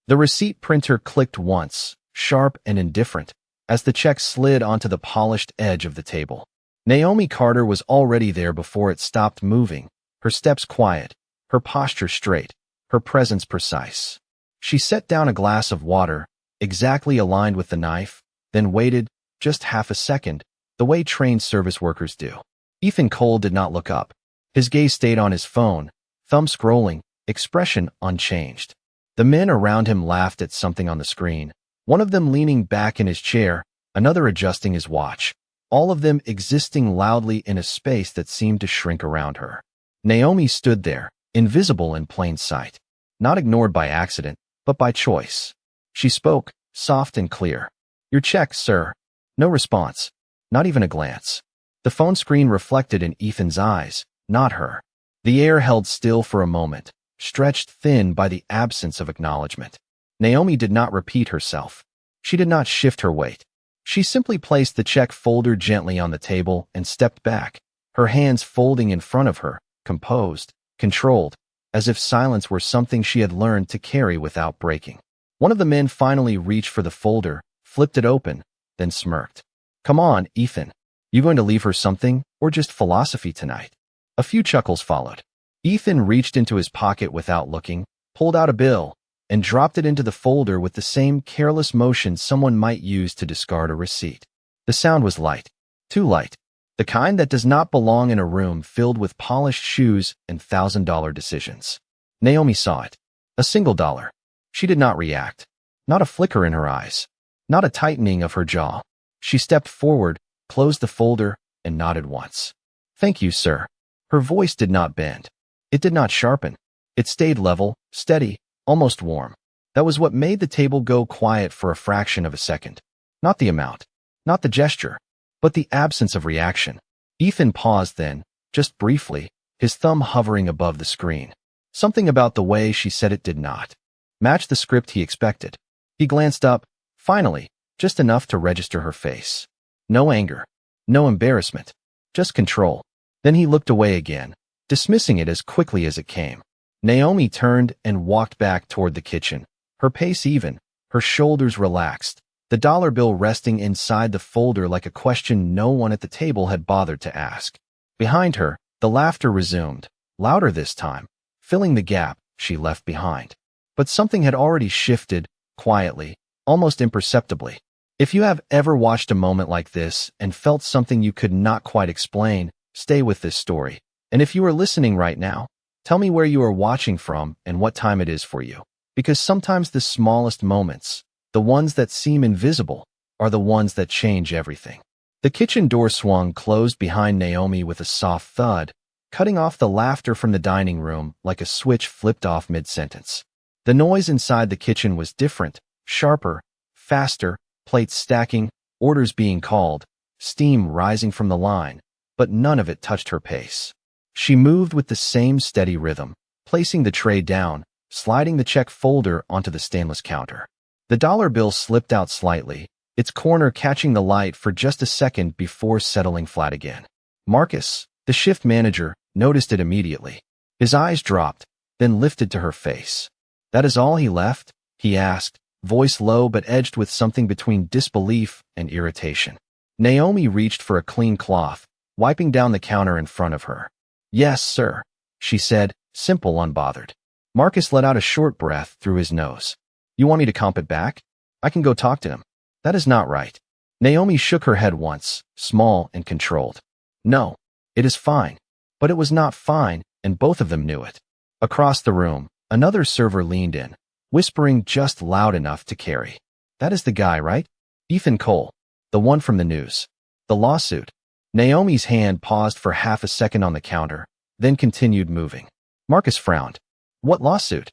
The receipt printer clicked once, sharp and indifferent, as the check slid onto the polished edge of the table. Naomi Carter was already there before it stopped moving, her steps quiet, her posture straight, her presence precise. She set down a glass of water, exactly aligned with the knife, then waited, just half a second, the way trained service workers do. Ethan Cole did not look up. His gaze stayed on his phone, thumb scrolling, expression unchanged. The men around him laughed at something on the screen, one of them leaning back in his chair, another adjusting his watch, all of them existing loudly in a space that seemed to shrink around her. Naomi stood there, invisible in plain sight, not ignored by accident, but by choice. She spoke, soft and clear. "Your check, sir." No response, not even a glance. The phone screen reflected in Ethan's eyes, not her. The air held still for a moment, stretched thin by the absence of acknowledgement. Naomi did not repeat herself. She did not shift her weight. She simply placed the check folder gently on the table and stepped back, her hands folding in front of her, composed, controlled, as if silence were something she had learned to carry without breaking. One of the men finally reached for the folder, flipped it open, then smirked. "Come on, Ethan. You going to leave her something, or just philosophy tonight?" A few chuckles followed. Ethan reached into his pocket without looking, pulled out a bill, and dropped it into the folder with the same careless motion someone might use to discard a receipt. The sound was light, too light, the kind that does not belong in a room filled with polished shoes and $1,000 decisions. Naomi saw it. A single dollar. She did not react. Not a flicker in her eyes. Not a tightening of her jaw. She stepped forward, closed the folder, and nodded once. "Thank you, sir." Her voice did not bend. It did not sharpen. It stayed level, steady, almost warm. That was what made the table go quiet for a fraction of a second. Not the amount, not the gesture, but the absence of reaction. Ethan paused then, just briefly, his thumb hovering above the screen. Something about the way she said it did not match the script he expected. He glanced up, finally, just enough to register her face. No anger, no embarrassment, just control. Then he looked away again, dismissing it as quickly as it came. Naomi turned and walked back toward the kitchen, her pace even, her shoulders relaxed, the dollar bill resting inside the folder like a question no one at the table had bothered to ask. Behind her, the laughter resumed, louder this time, filling the gap she left behind. But something had already shifted, quietly, almost imperceptibly. If you have ever watched a moment like this and felt something you could not quite explain, stay with this story. And if you are listening right now, tell me where you are watching from and what time it is for you. Because sometimes the smallest moments, the ones that seem invisible, are the ones that change everything. The kitchen door swung closed behind Naomi with a soft thud, cutting off the laughter from the dining room like a switch flipped off mid-sentence. The noise inside the kitchen was different, sharper, faster, plates stacking, orders being called, steam rising from the line, but none of it touched her pace. She moved with the same steady rhythm, placing the tray down, sliding the check folder onto the stainless counter. The dollar bill slipped out slightly, its corner catching the light for just a second before settling flat again. Marcus, the shift manager, noticed it immediately. His eyes dropped, then lifted to her face. "That is all he left?" he asked, voice low but edged with something between disbelief and irritation. Naomi reached for a clean cloth, wiping down the counter in front of her. "Yes, sir," she said, simple, unbothered. Marcus let out a short breath through his nose. "You want me to comp it back? I can go talk to him." "That is not right." Naomi shook her head once, small and controlled. "No, it is fine." But it was not fine, and both of them knew it. Across the room, another server leaned in, whispering just loud enough to carry. "That is the guy, right? Ethan Cole, the one from the news. The lawsuit." Naomi's hand paused for half a second on the counter, then continued moving. Marcus frowned. "What lawsuit?"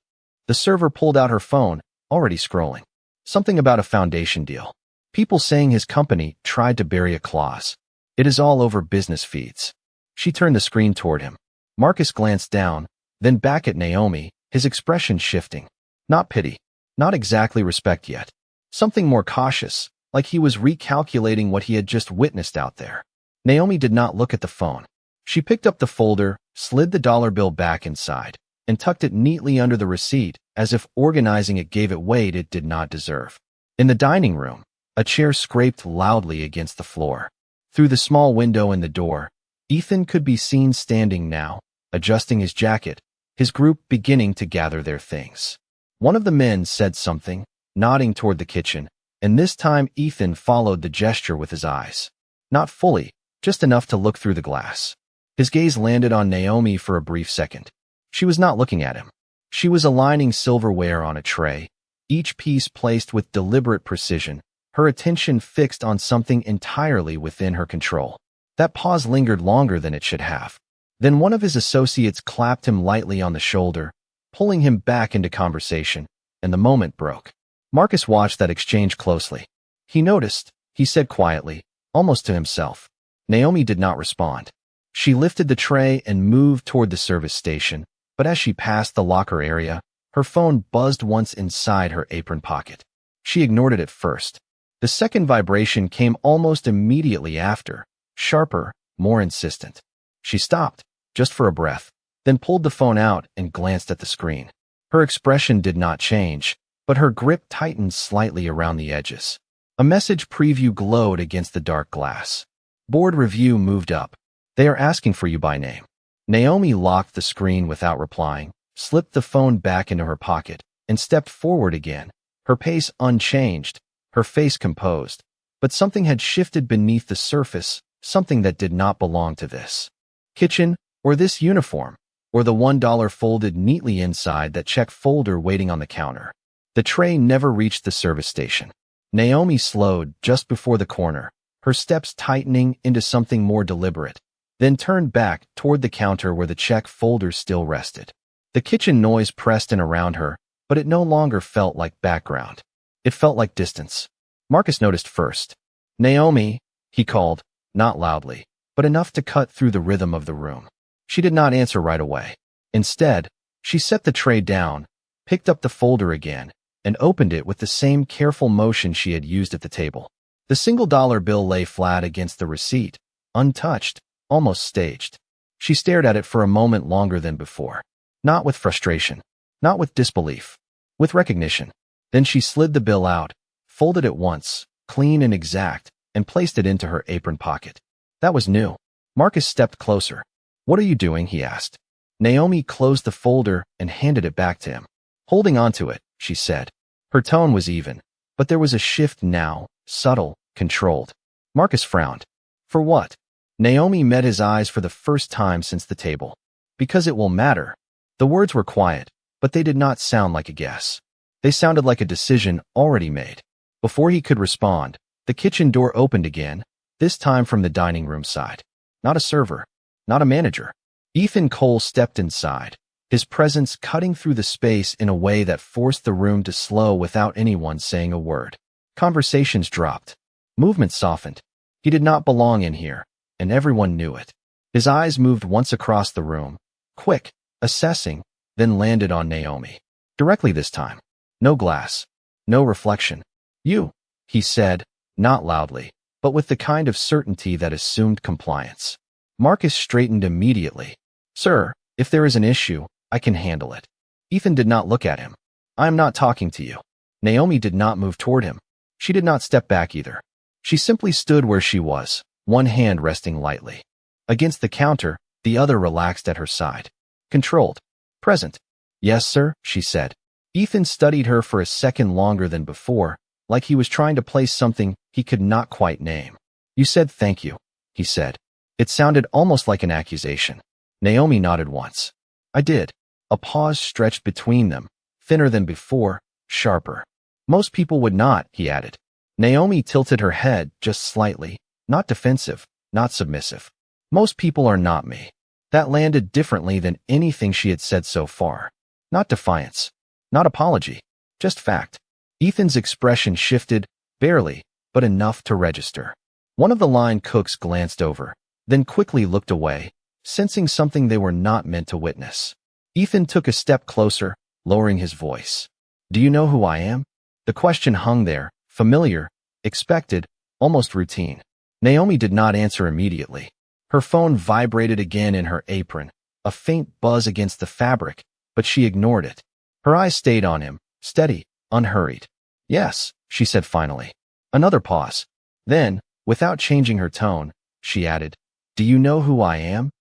The server pulled out her phone, already scrolling. Something about a foundation deal. People saying his company tried to bury a clause. It is all over business feeds. She turned the screen toward him. Marcus glanced down, then back at Naomi, his expression shifting. Not pity, not exactly respect yet. Something more cautious, like he was recalculating what he had just witnessed out there. Naomi did not look at the phone. She picked up the folder, slid the dollar bill back inside, and tucked it neatly under the receipt, as if organizing it gave it weight it did not deserve. In the dining room, a chair scraped loudly against the floor. Through the small window in the door, Ethan could be seen standing now, adjusting his jacket, his group beginning to gather their things. One of the men said something, nodding toward the kitchen, and this time Ethan followed the gesture with his eyes. Not fully, just enough to look through the glass. His gaze landed on Naomi for a brief second. She was not looking at him. She was aligning silverware on a tray, each piece placed with deliberate precision, her attention fixed on something entirely within her control. That pause lingered longer than it should have. Then one of his associates clapped him lightly on the shoulder, pulling him back into conversation, and the moment broke. Marcus watched that exchange closely. He noticed, he said quietly, almost to himself. Naomi did not respond. She lifted the tray and moved toward the service station, but as she passed the locker area, her phone buzzed once inside her apron pocket. She ignored it at first. The second vibration came almost immediately after, sharper, more insistent. She stopped, just for a breath, then pulled the phone out and glanced at the screen. Her expression did not change, but her grip tightened slightly around the edges. A message preview glowed against the dark glass. Board review moved up. They are asking for you by name. Naomi locked the screen without replying, slipped the phone back into her pocket, and stepped forward again, her pace unchanged, her face composed. But something had shifted beneath the surface, something that did not belong to this kitchen, or this uniform, or the $1 folded neatly inside that check folder waiting on the counter. The tray never reached the service station. Naomi slowed just before the corner, her steps tightening into something more deliberate, then turned back toward the counter where the check folder still rested. The kitchen noise pressed in around her, but it no longer felt like background. It felt like distance. Marcus noticed first. Naomi, he called, not loudly, but enough to cut through the rhythm of the room. She did not answer right away. Instead, she set the tray down, picked up the folder again, and opened it with the same careful motion she had used at the table. The single-dollar bill lay flat against the receipt, untouched, almost staged. She stared at it for a moment longer than before. Not with frustration, not with disbelief, with recognition. Then she slid the bill out, folded it once, clean and exact, and placed it into her apron pocket. That was new. Marcus stepped closer. "What are you doing?" he asked. Naomi closed the folder and handed it back to him. "Holding onto it," she said. Her tone was even, but there was a shift now, subtle, controlled. Marcus frowned. "For what?" Naomi met his eyes for the first time since the table. "Because it will matter." The words were quiet, but they did not sound like a guess. They sounded like a decision already made. Before he could respond, the kitchen door opened again, this time from the dining room side. Not a server, not a manager. Ethan Cole stepped inside, his presence cutting through the space in a way that forced the room to slow without anyone saying a word. Conversations dropped. Movement softened. He did not belong in here, and everyone knew it. His eyes moved once across the room, quick, assessing, then landed on Naomi. Directly this time. No glass. No reflection. "You," he said, not loudly, but with the kind of certainty that assumed compliance. Marcus straightened immediately. "Sir, if there is an issue, I can handle it." Ethan did not look at him. "I am not talking to you." Naomi did not move toward him. She did not step back either. She simply stood where she was, one hand resting lightly against the counter, the other relaxed at her side. Controlled. Present. "Yes, sir," she said. Ethan studied her for a second longer than before, like he was trying to place something he could not quite name. "You said thank you," he said. It sounded almost like an accusation. Naomi nodded once. "I did." A pause stretched between them, thinner than before, sharper. "Most people would not," he added. Naomi tilted her head just slightly, not defensive, not submissive. "Most people are not me." That landed differently than anything she had said so far. Not defiance. Not apology. Just fact. Ethan's expression shifted, barely, but enough to register. One of the line cooks glanced over, then quickly looked away, sensing something they were not meant to witness. Ethan took a step closer, lowering his voice. "Do you know who I am?" The question hung there, familiar, expected, almost routine. Naomi did not answer immediately. Her phone vibrated again in her apron, a faint buzz against the fabric, but she ignored it. Her eyes stayed on him, steady, unhurried. Yes, she said finally. Another pause. Then, without changing her tone, she added, Do you know who I am?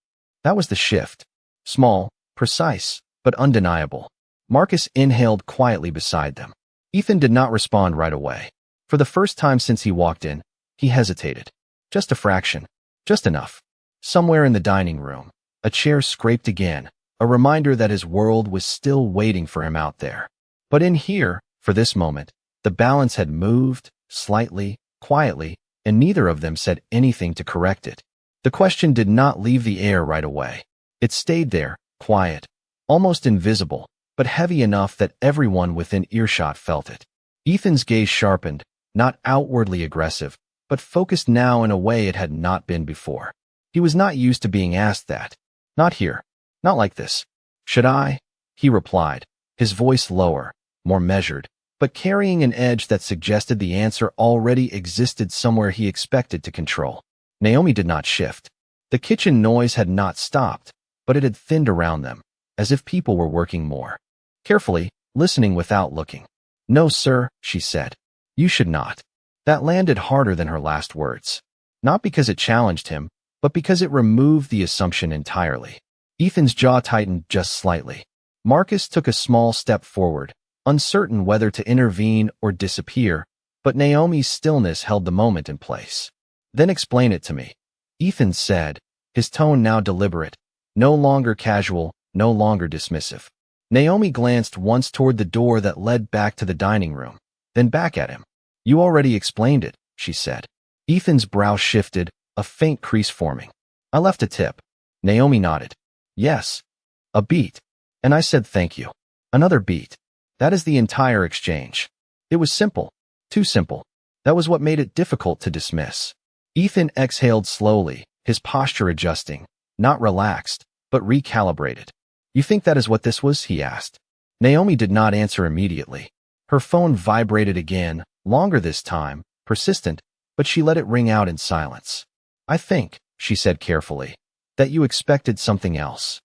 That was the shift. Small, precise, but undeniable. Marcus inhaled quietly beside them. Ethan did not respond right away. For the first time since he walked in, he hesitated. Just a fraction. Just enough. Somewhere in the dining room, a chair scraped again, a reminder that his world was still waiting for him out there. But in here, for this moment, the balance had moved, slightly, quietly, and neither of them said anything to correct it. The question did not leave the air right away. It stayed there, quiet, almost invisible, but heavy enough that everyone within earshot felt it. Ethan's gaze sharpened, not outwardly aggressive, but focused now in a way it had not been before. He was not used to being asked that. Not here. Not like this. Should I? He replied, his voice lower, more measured, but carrying an edge that suggested the answer already existed somewhere he expected to control. Naomi did not shift. The kitchen noise had not stopped, but it had thinned around them, as if people were working more. Carefully, listening without looking. No, sir, she said. You should not. That landed harder than her last words. Not because it challenged him, but because it removed the assumption entirely. Ethan's jaw tightened just slightly. Marcus took a small step forward, uncertain whether to intervene or disappear, but Naomi's stillness held the moment in place. Then explain it to me, Ethan said, his tone now deliberate, no longer casual, no longer dismissive. Naomi glanced once toward the door that led back to the dining room, then back at him. You already explained it, she said. Ethan's brow shifted, a faint crease forming. I left a tip. Naomi nodded. Yes. A beat. And I said thank you. Another beat. That is the entire exchange. It was simple. Too simple. That was what made it difficult to dismiss. Ethan exhaled slowly, his posture adjusting, not relaxed, but recalibrated. You think that is what this was? He asked. Naomi did not answer immediately. Her phone vibrated again, longer this time, persistent, but she let it ring out in silence. I think, she said carefully, that you expected something else.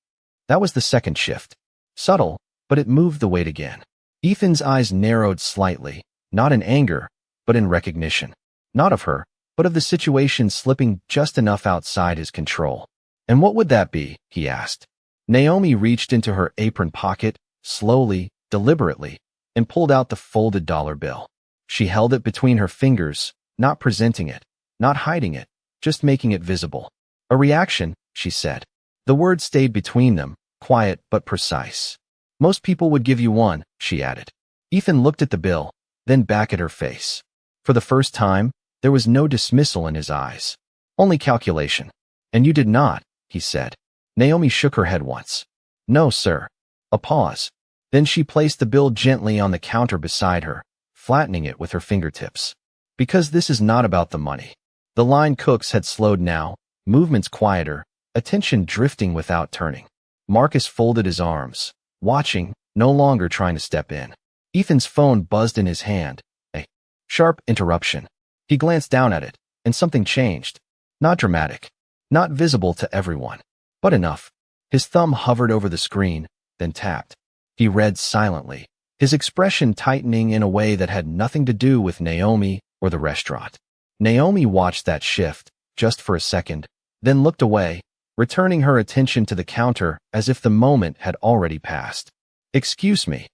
That was the second shift. Subtle, but it moved the weight again. Ethan's eyes narrowed slightly, not in anger, but in recognition. Not of her, but of the situation slipping just enough outside his control. And what would that be? He asked. Naomi reached into her apron pocket, slowly, deliberately, and pulled out the folded dollar bill. She held it between her fingers, not presenting it, not hiding it, just making it visible. A reaction, she said. The words stayed between them, quiet but precise. Most people would give you one, she added. Ethan looked at the bill, then back at her face. For the first time, there was no dismissal in his eyes. Only calculation. And you did not, he said. Naomi shook her head once. No, sir. A pause. Then she placed the bill gently on the counter beside her, flattening it with her fingertips. Because this is not about the money. The line cooks had slowed now, movements quieter, attention drifting without turning. Marcus folded his arms, watching, no longer trying to step in. Ethan's phone buzzed in his hand. A sharp interruption. He glanced down at it, and something changed. Not dramatic. Not visible to everyone. But enough. His thumb hovered over the screen, then tapped. He read silently, his expression tightening in a way that had nothing to do with Naomi or the restaurant. Naomi watched that shift, just for a second, then looked away, returning her attention to the counter as if the moment had already passed. Excuse me,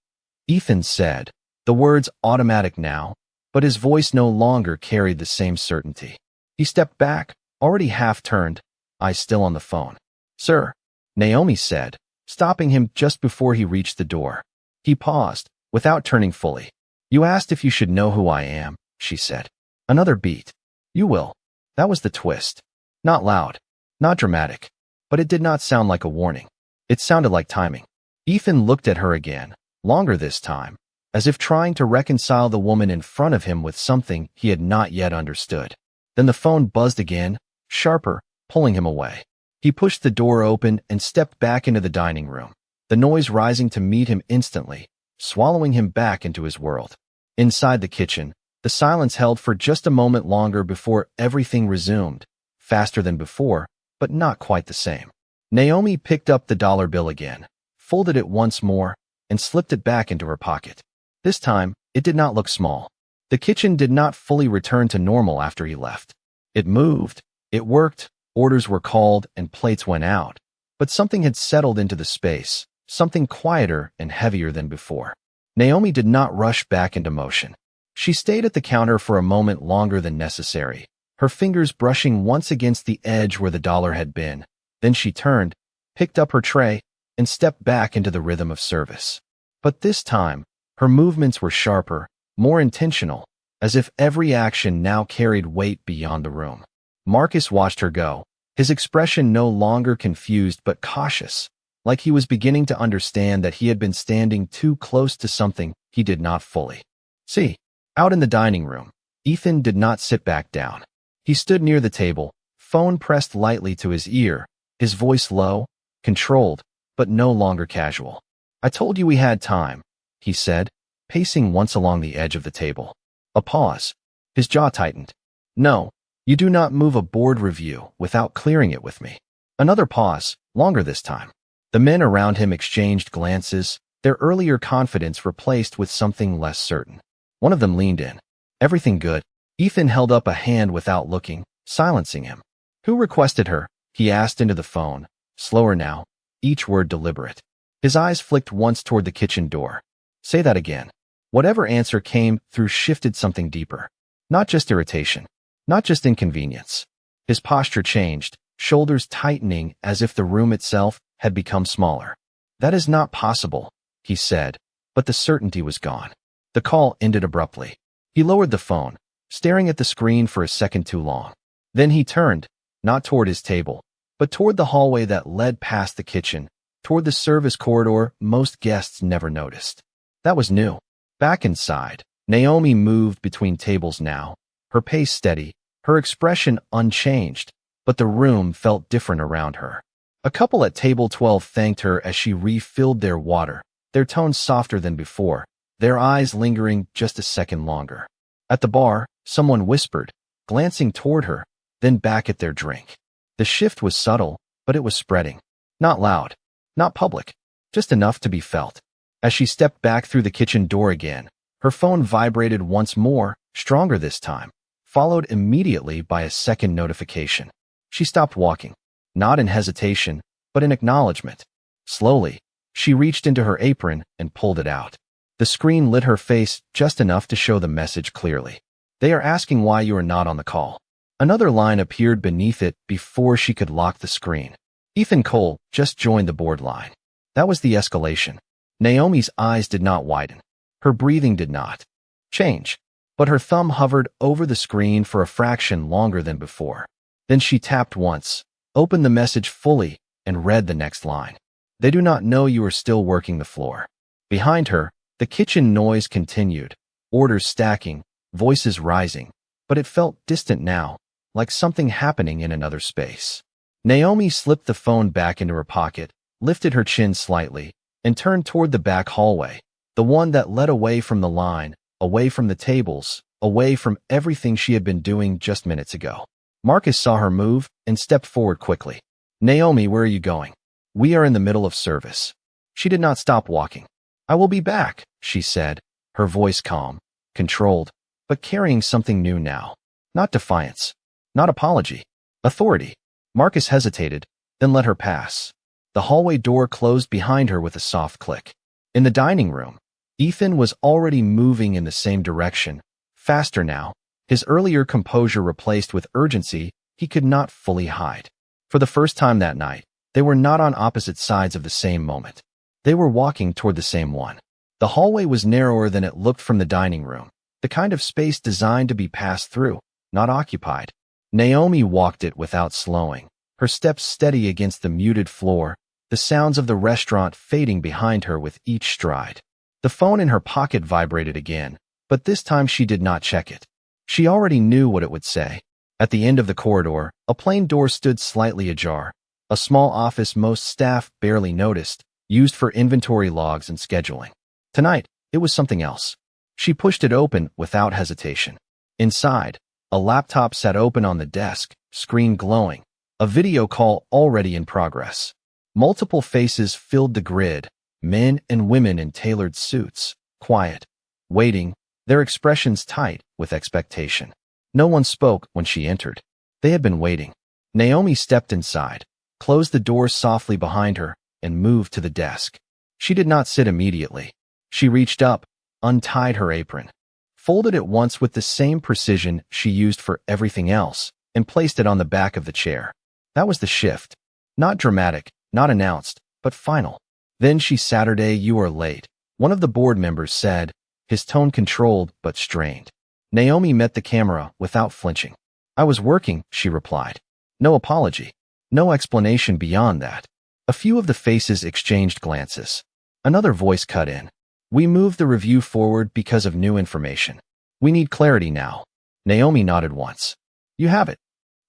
Ethan said, the words automatic now, but his voice no longer carried the same certainty. He stepped back, already half-turned, eyes still on the phone. Sir, Naomi said, stopping him just before he reached the door. He paused, without turning fully. You asked if you should know who I am, she said. Another beat. You will. That was the twist. Not loud, not dramatic, but it did not sound like a warning. It sounded like timing. Ethan looked at her again, longer this time, as if trying to reconcile the woman in front of him with something he had not yet understood. Then the phone buzzed again, sharper, pulling him away. He pushed the door open and stepped back into the dining room, the noise rising to meet him instantly, swallowing him back into his world. Inside the kitchen, the silence held for just a moment longer before everything resumed, faster than before, but not quite the same. Naomi picked up the dollar bill again, folded it once more, and slipped it back into her pocket. This time, it did not look small. The kitchen did not fully return to normal after he left. It moved, it worked, orders were called, and plates went out. But something had settled into the space, something quieter and heavier than before. Naomi did not rush back into motion. She stayed at the counter for a moment longer than necessary, her fingers brushing once against the edge where the dollar had been. Then she turned, picked up her tray, and stepped back into the rhythm of service. But this time, her movements were sharper, more intentional, as if every action now carried weight beyond the room. Marcus watched her go, his expression no longer confused but cautious, like he was beginning to understand that he had been standing too close to something he did not fully see. Out in the dining room, Ethan did not sit back down. He stood near the table, phone pressed lightly to his ear, his voice low, controlled, but no longer casual. "I told you we had time," he said, pacing once along the edge of the table. A pause. His jaw tightened. "No, you do not move a board review without clearing it with me." Another pause, longer this time. The men around him exchanged glances, their earlier confidence replaced with something less certain. One of them leaned in. "Everything good?" Ethan held up a hand without looking, silencing him. "Who requested her?" he asked into the phone, slower now, each word deliberate. His eyes flicked once toward the kitchen door. "Say that again." Whatever answer came through shifted something deeper. Not just irritation, not just inconvenience. His posture changed, shoulders tightening as if the room itself had become smaller. "That is not possible," he said, but the certainty was gone. The call ended abruptly. He lowered the phone, staring at the screen for a second too long. Then he turned, not toward his table, but toward the hallway that led past the kitchen, toward the service corridor most guests never noticed. That was new. Back inside, Naomi moved between tables now, her pace steady, her expression unchanged, but the room felt different around her. A couple at table 12 thanked her as she refilled their water, their tones softer than before, their eyes lingering just a second longer. At the bar, someone whispered, glancing toward her, then back at their drink. The shift was subtle, but it was spreading. Not loud, not public, just enough to be felt. As she stepped back through the kitchen door again, her phone vibrated once more, stronger this time, followed immediately by a second notification. She stopped walking, not in hesitation, but in acknowledgement. Slowly, she reached into her apron and pulled it out. The screen lit her face just enough to show the message clearly. "They are asking why you are not on the call." Another line appeared beneath it before she could lock the screen. "Ethan Cole just joined the board line." That was the escalation. Naomi's eyes did not widen. Her breathing did not change, but her thumb hovered over the screen for a fraction longer than before. Then she tapped once, opened the message fully, and read the next line. "They do not know you are still working the floor." Behind her, the kitchen noise continued, orders stacking, voices rising, but it felt distant now, like something happening in another space. Naomi slipped the phone back into her pocket, lifted her chin slightly, and turned toward the back hallway, the one that led away from the line, away from the tables, away from everything she had been doing just minutes ago. Marcus saw her move and stepped forward quickly. "Naomi, where are you going?" "We are in the middle of service." She did not stop walking. "I will be back," she said, her voice calm, controlled, but carrying something new now. Not defiance, not apology, authority. Marcus hesitated, then let her pass. The hallway door closed behind her with a soft click. In the dining room, Ethan was already moving in the same direction, faster now, his earlier composure replaced with urgency he could not fully hide. For the first time that night, they were not on opposite sides of the same moment. They were walking toward the same one. The hallway was narrower than it looked from the dining room, the kind of space designed to be passed through, not occupied. Naomi walked it without slowing, her steps steady against the muted floor, the sounds of the restaurant fading behind her with each stride. The phone in her pocket vibrated again, but this time she did not check it. She already knew what it would say. At the end of the corridor, a plain door stood slightly ajar, a small office most staff barely noticed, used for inventory logs and scheduling. Tonight, it was something else. She pushed it open without hesitation. Inside, a laptop sat open on the desk, screen glowing, a video call already in progress. Multiple faces filled the grid, Men and women in tailored suits, quiet, waiting, their expressions tight with expectation. No one spoke when she entered. They had been waiting. Naomi stepped inside, closed the door softly behind her, and moved to the desk. She did not sit immediately. She reached up, untied her apron, folded it once with the same precision she used for everything else, and placed it on the back of the chair. That was the shift. Not dramatic, not announced, but final. Then Saturday, you are late, one of the board members said, his tone controlled but strained. Naomi met the camera without flinching. I was working, she replied. No apology. No explanation beyond that. A few of the faces exchanged glances. Another voice cut in. We moved the review forward because of new information. We need clarity now. Naomi nodded once. You have it.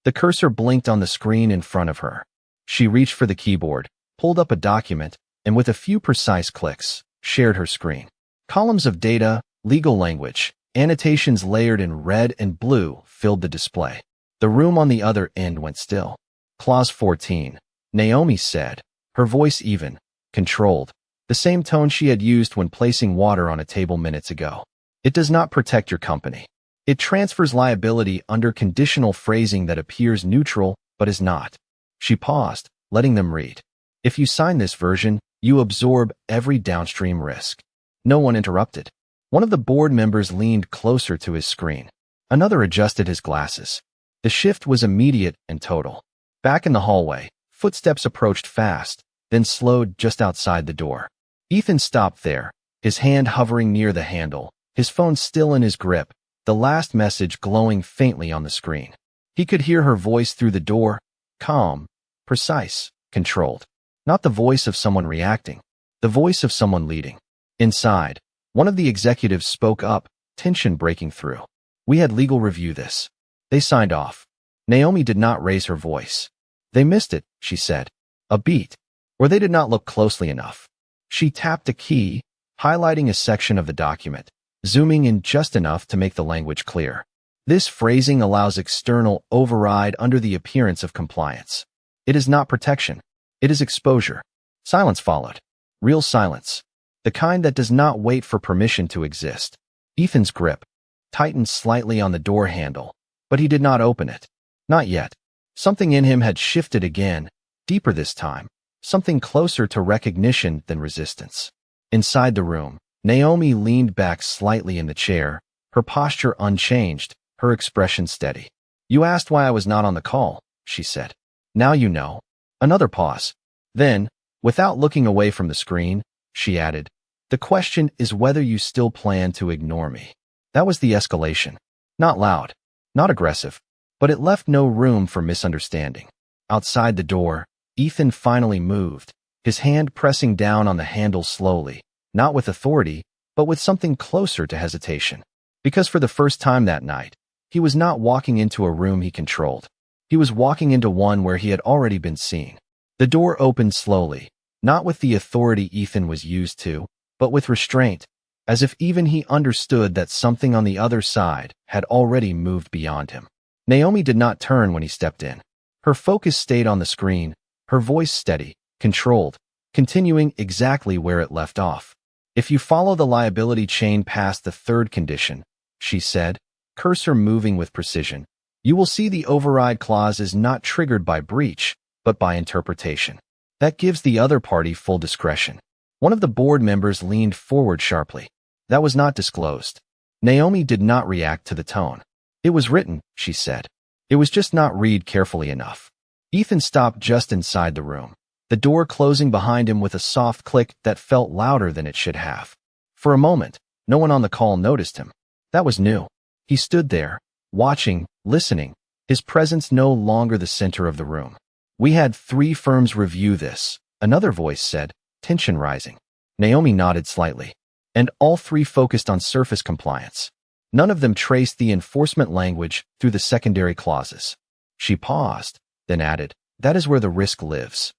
The cursor blinked on the screen in front of her. She reached for the keyboard, pulled up a document, and with a few precise clicks, shared her screen. Columns of data, legal language, annotations layered in red and blue filled the display. The room on the other end went still. Clause 14, Naomi said, her voice even, controlled, the same tone she had used when placing water on a table minutes ago. It does not protect your company. It transfers liability under conditional phrasing that appears neutral but is not. She paused, letting them read. If you sign this version, you absorb every downstream risk. No one interrupted. One of the board members leaned closer to his screen. Another adjusted his glasses. The shift was immediate and total. Back in the hallway, footsteps approached fast, then slowed just outside the door. Ethan stopped there, his hand hovering near the handle, his phone still in his grip, the last message glowing faintly on the screen. He could hear her voice through the door, calm, precise, controlled. Not the voice of someone reacting, the voice of someone leading. Inside, one of the executives spoke up, tension breaking through. We had legal review this. They signed off. Naomi did not raise her voice. They missed it, she said. A beat. Or they did not look closely enough. She tapped a key, highlighting a section of the document, zooming in just enough to make the language clear. This phrasing allows external override under the appearance of compliance. It is not protection. It is exposure. Silence followed. Real silence. The kind that does not wait for permission to exist. Ethan's grip tightened slightly on the door handle, but he did not open it. Not yet. Something in him had shifted again, deeper this time, something closer to recognition than resistance. Inside the room, Naomi leaned back slightly in the chair, her posture unchanged, her expression steady. You asked why I was not on the call, she said. Now you know. Another pause. Then, without looking away from the screen, she added, the question is whether you still plan to ignore me. That was the escalation. Not loud, not aggressive, but it left no room for misunderstanding. Outside the door, Ethan finally moved, his hand pressing down on the handle slowly, not with authority, but with something closer to hesitation. Because for the first time that night, he was not walking into a room he controlled. He was walking into one where he had already been seen. The door opened slowly, not with the authority Ethan was used to, but with restraint, as if even he understood that something on the other side had already moved beyond him. Naomi did not turn when he stepped in. Her focus stayed on the screen, her voice steady, controlled, continuing exactly where it left off. If you follow the liability chain past the third condition, she said, cursor moving with precision, you will see the override clause is not triggered by breach, but by interpretation. That gives the other party full discretion. One of the board members leaned forward sharply. That was not disclosed. Naomi did not react to the tone. It was written, she said. It was just not read carefully enough. Ethan stopped just inside the room, the door closing behind him with a soft click that felt louder than it should have. For a moment, no one on the call noticed him. That was new. He stood there, watching, listening, his presence no longer the center of the room. We had 3 firms review this, another voice said, tension rising. Naomi nodded slightly. And all 3 focused on surface compliance. None of them traced the enforcement language through the secondary clauses. She paused, then added, that is where the risk lives.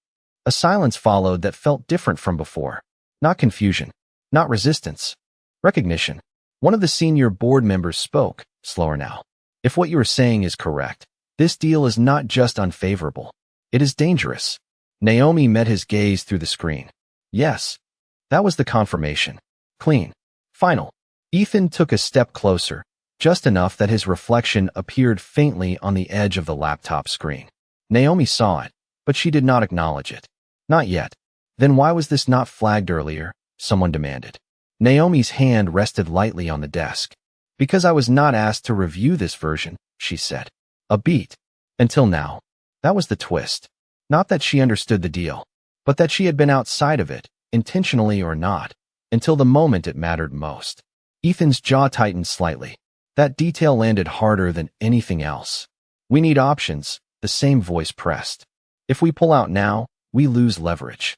A silence followed that felt different from before. Not confusion, not resistance. Recognition. One of the senior board members spoke, slower now. If what you are saying is correct, this deal is not just unfavorable. It is dangerous. Naomi met his gaze through the screen. Yes. That was the confirmation. Clean. Final. Ethan took a step closer, just enough that his reflection appeared faintly on the edge of the laptop screen. Naomi saw it, but she did not acknowledge it. Not yet. Then why was this not flagged earlier? Someone demanded. Naomi's hand rested lightly on the desk. Because I was not asked to review this version, she said. A beat. Until now. That was the twist. Not that she understood the deal, but that she had been outside of it, intentionally or not, until the moment it mattered most. Ethan's jaw tightened slightly. That detail landed harder than anything else. We need options, the same voice pressed. If we pull out now, we lose leverage.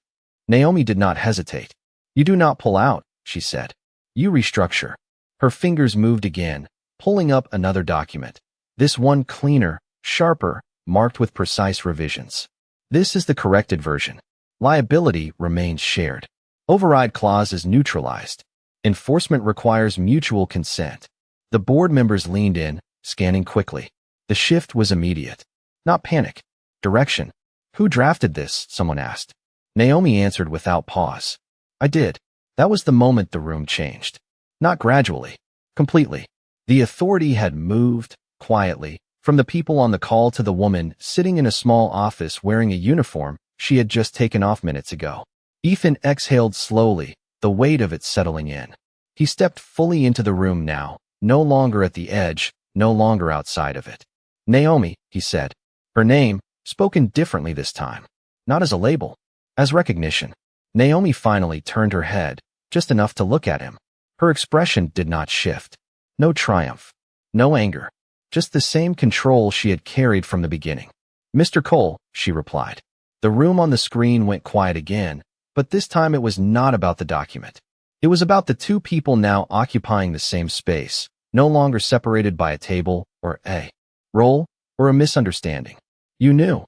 Naomi did not hesitate. You do not pull out, she said. You restructure. Her fingers moved again, pulling up another document. This one cleaner, sharper, marked with precise revisions. This is the corrected version. Liability remains shared. Override clause is neutralized. Enforcement requires mutual consent. The board members leaned in, scanning quickly. The shift was immediate. Not panic. Direction. Who drafted this? Someone asked. Naomi answered without pause. I did. That was the moment the room changed. Not gradually. Completely. The authority had moved, quietly, from the people on the call to the woman sitting in a small office wearing a uniform she had just taken off minutes ago. Ethan exhaled slowly, the weight of it settling in. He stepped fully into the room now, no longer at the edge, no longer outside of it. Naomi, he said. Her name, spoken differently this time. Not as a label. As recognition. Naomi finally turned her head, just enough to look at him. Her expression did not shift. No triumph. No anger. Just the same control she had carried from the beginning. Mr. Cole, she replied. The room on the screen went quiet again, but this time it was not about the document. It was about the two people now occupying the same space, no longer separated by a table, or a role, or a misunderstanding. You knew,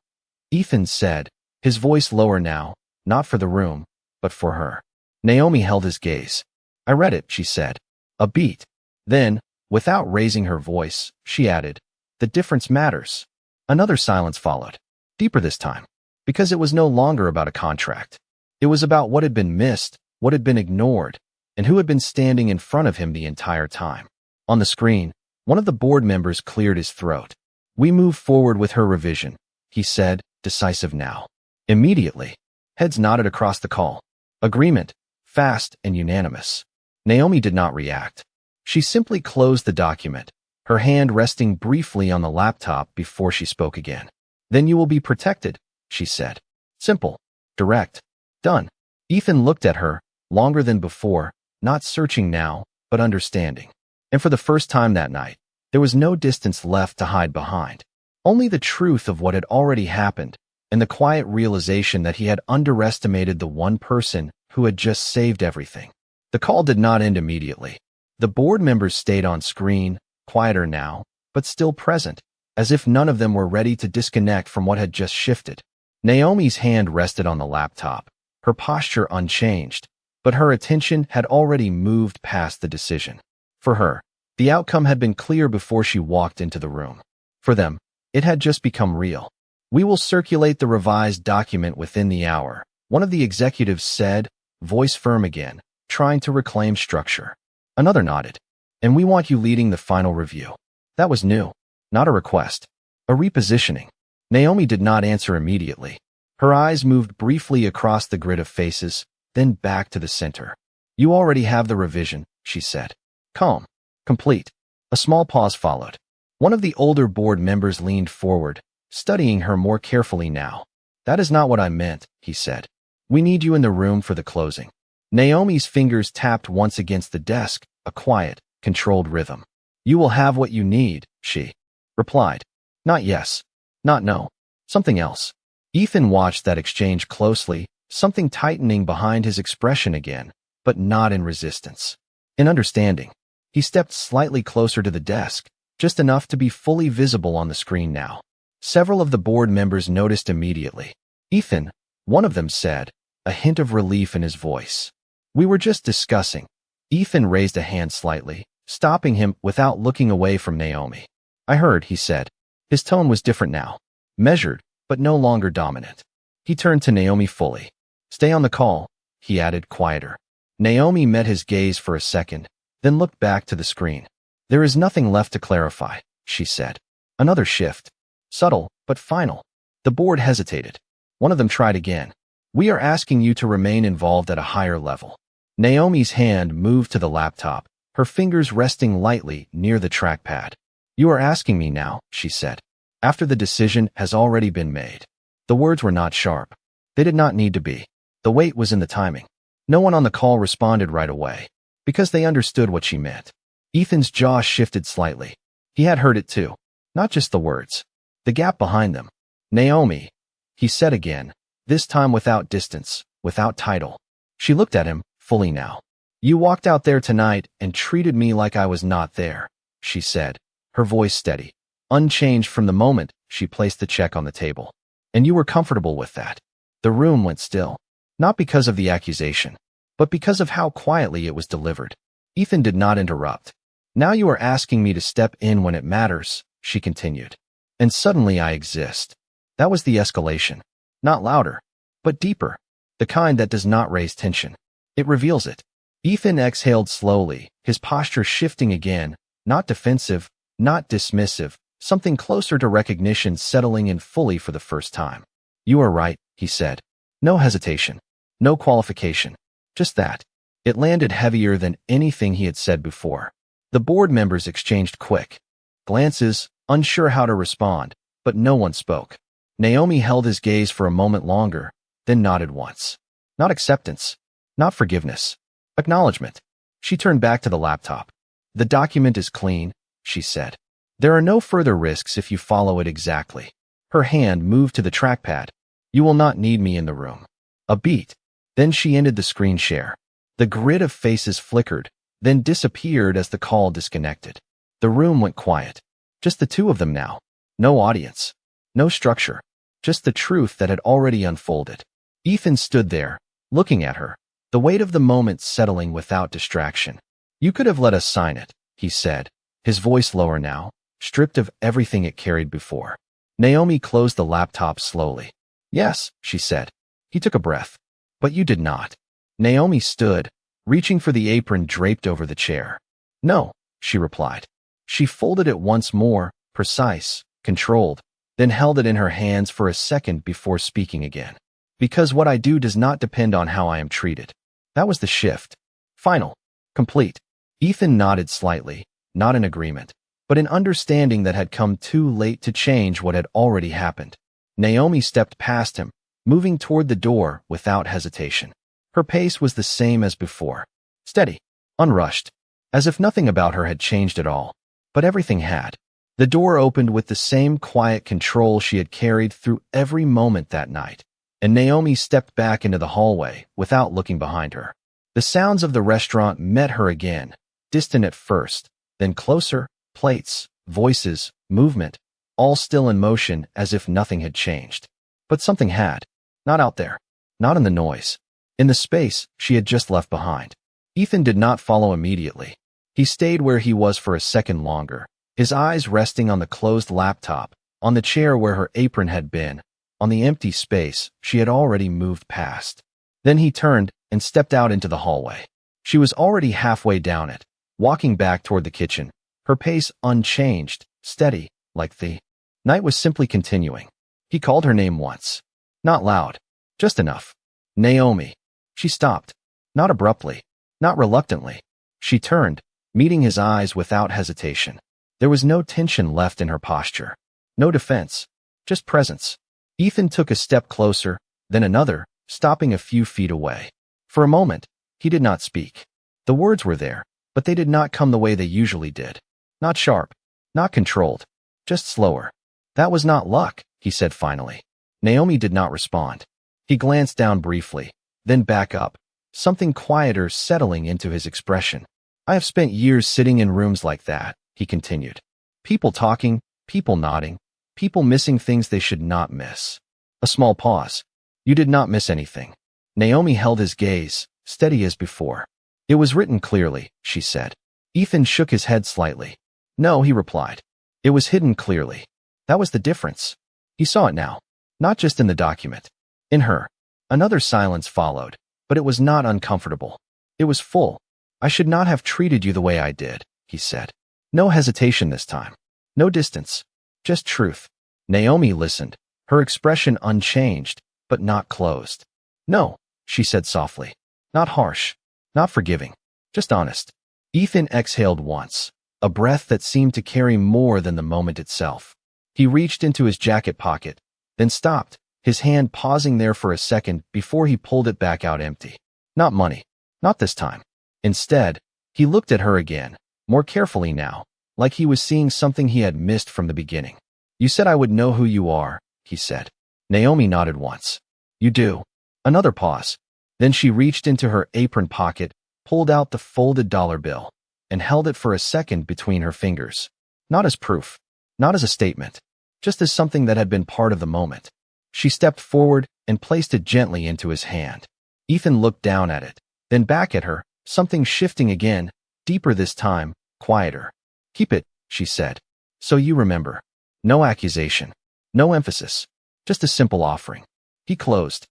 Ethan said, his voice lower now, not for the room, but for her. Naomi held his gaze. I read it, she said. A beat. Then, without raising her voice, she added, the difference matters. Another silence followed. Deeper this time. Because it was no longer about a contract. It was about what had been missed, what had been ignored, and who had been standing in front of him the entire time. On the screen, one of the board members cleared his throat. We move forward with her revision, he said, decisive now. Immediately. Heads nodded across the call. Agreement. Fast and unanimous. Naomi did not react. She simply closed the document, her hand resting briefly on the laptop before she spoke again. Then you will be protected, she said. Simple. Direct. Done. Ethan looked at her, longer than before, not searching now, but understanding. And for the first time that night, there was no distance left to hide behind. Only the truth of what had already happened, and the quiet realization that he had underestimated the one person who had just saved everything. The call did not end immediately. The board members stayed on screen, quieter now, but still present, as if none of them were ready to disconnect from what had just shifted. Naomi's hand rested on the laptop, her posture unchanged, but her attention had already moved past the decision. For her, the outcome had been clear before she walked into the room. For them, it had just become real. We will circulate the revised document within the hour, one of the executives said, voice firm again, trying to reclaim structure. Another nodded. And we want you leading the final review. That was new. Not a request. A repositioning. Naomi did not answer immediately. Her eyes moved briefly across the grid of faces, then back to the center. You already have the revision, she said. Calm. Complete. A small pause followed. One of the older board members leaned forward, studying her more carefully now. That is not what I meant, he said. We need you in the room for the closing. Naomi's fingers tapped once against the desk, a quiet, controlled rhythm. You will have what you need, she replied. Not yes. Not no. Something else. Ethan watched that exchange closely, something tightening behind his expression again, but not in resistance. In understanding. He stepped slightly closer to the desk, just enough to be fully visible on the screen now. Several of the board members noticed immediately. Ethan, one of them said, a hint of relief in his voice. We were just discussing. Ethan raised a hand slightly, stopping him without looking away from Naomi. I heard, he said. His tone was different now. Measured, but no longer dominant. He turned to Naomi fully. Stay on the call, he added, quieter. Naomi met his gaze for a second, then looked back to the screen. There is nothing left to clarify, she said. Another shift. Subtle, but final. The board hesitated. One of them tried again. We are asking you to remain involved at a higher level. Naomi's hand moved to the laptop, her fingers resting lightly near the trackpad. You are asking me now, she said, after the decision has already been made. The words were not sharp. They did not need to be. The weight was in the timing. No one on the call responded right away, because they understood what she meant. Ethan's jaw shifted slightly. He had heard it too. Not just the words. The gap behind them. Naomi, he said again, this time without distance, without title. She looked at him, fully now. You walked out there tonight and treated me like I was not there, she said, her voice steady, unchanged from the moment she placed the check on the table. And you were comfortable with that. The room went still, not because of the accusation, but because of how quietly it was delivered. Ethan did not interrupt. Now you are asking me to step in when it matters, she continued. And suddenly I exist. That was the escalation. Not louder, but deeper. The kind that does not raise tension. It reveals it. Ethan exhaled slowly, his posture shifting again, not defensive, not dismissive, something closer to recognition settling in fully for the first time. You are right, he said. No hesitation. No qualification. Just that. It landed heavier than anything he had said before. The board members exchanged quick glances, unsure how to respond, but no one spoke. Naomi held his gaze for a moment longer, then nodded once. Not acceptance. Not forgiveness. Acknowledgement. She turned back to the laptop. The document is clean, she said. There are no further risks if you follow it exactly. Her hand moved to the trackpad. You will not need me in the room. A beat. Then she ended the screen share. The grid of faces flickered, then disappeared as the call disconnected. The room went quiet. Just the two of them now. No audience. No structure. Just the truth that had already unfolded. Ethan stood there, looking at her, the weight of the moment settling without distraction. You could have let us sign it, he said, his voice lower now, stripped of everything it carried before. Naomi closed the laptop slowly. Yes, she said. He took a breath. But you did not. Naomi stood, reaching for the apron draped over the chair. No, she replied. She folded it once more, precise, controlled, then held it in her hands for a second before speaking again. Because what I do does not depend on how I am treated. That was the shift. Final. Complete. Ethan nodded slightly, not in agreement, but in understanding that had come too late to change what had already happened. Naomi stepped past him, moving toward the door without hesitation. Her pace was the same as before. Steady. Unrushed. As if nothing about her had changed at all. But everything had. The door opened with the same quiet control she had carried through every moment that night. And Naomi stepped back into the hallway without looking behind her. The sounds of the restaurant met her again, distant at first, then closer, plates, voices, movement, all still in motion as if nothing had changed. But something had. Not out there. Not in the noise. In the space she had just left behind. Ethan did not follow immediately. He stayed where he was for a second longer, his eyes resting on the closed laptop, on the chair where her apron had been, on the empty space she had already moved past. Then he turned and stepped out into the hallway. She was already halfway down it, walking back toward the kitchen, her pace unchanged, steady, like the night was simply continuing. He called her name once. Not loud. Just enough. Naomi. She stopped. Not abruptly. Not reluctantly. She turned, meeting his eyes without hesitation. There was no tension left in her posture. No defense. Just presence. Ethan took a step closer, then another, stopping a few feet away. For a moment, he did not speak. The words were there, but they did not come the way they usually did. Not sharp. Not controlled. Just slower. That was not luck, he said finally. Naomi did not respond. He glanced down briefly, then back up, something quieter settling into his expression. I have spent years sitting in rooms like that, he continued. People talking, people nodding, people missing things they should not miss. A small pause. You did not miss anything. Naomi held his gaze, steady as before. It was written clearly, she said. Ethan shook his head slightly. No, he replied. It was hidden clearly. That was the difference. He saw it now. Not just in the document. In her. Another silence followed, but it was not uncomfortable. It was full. I should not have treated you the way I did, he said. No hesitation this time. No distance. Just truth. Naomi listened, her expression unchanged, but not closed. No, she said softly. Not harsh. Not forgiving. Just honest. Ethan exhaled once, a breath that seemed to carry more than the moment itself. He reached into his jacket pocket, then stopped, his hand pausing there for a second before he pulled it back out empty. Not money. Not this time. Instead, he looked at her again, more carefully now, like he was seeing something he had missed from the beginning. You said I would know who you are, he said. Naomi nodded once. You do. Another pause. Then she reached into her apron pocket, pulled out the folded dollar bill, and held it for a second between her fingers. Not as proof. Not as a statement. Just as something that had been part of the moment. She stepped forward and placed it gently into his hand. Ethan looked down at it, then back at her, something shifting again, deeper this time, quieter. Keep it, she said. So you remember. No accusation. No emphasis. Just a simple offering. He closed,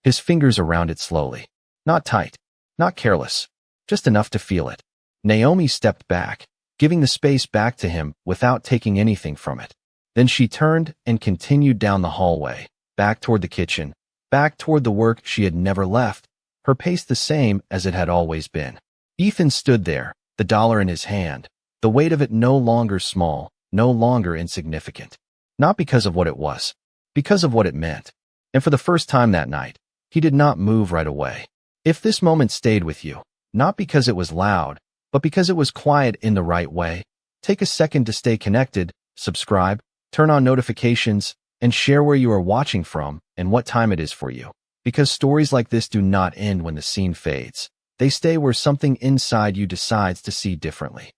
his fingers around it slowly. Not tight. Not careless. Just enough to feel it. Naomi stepped back, giving the space back to him without taking anything from it. Then she turned and continued down the hallway, back toward the kitchen, back toward the work she had never left, her pace the same as it had always been. Ethan stood there, the dollar in his hand, the weight of it no longer small, no longer insignificant. Not because of what it was, because of what it meant. And for the first time that night, he did not move right away. If this moment stayed with you, not because it was loud, but because it was quiet in the right way, take a second to stay connected, subscribe, turn on notifications, and share where you are watching from and what time it is for you. Because stories like this do not end when the scene fades. They stay where something inside you decides to see differently.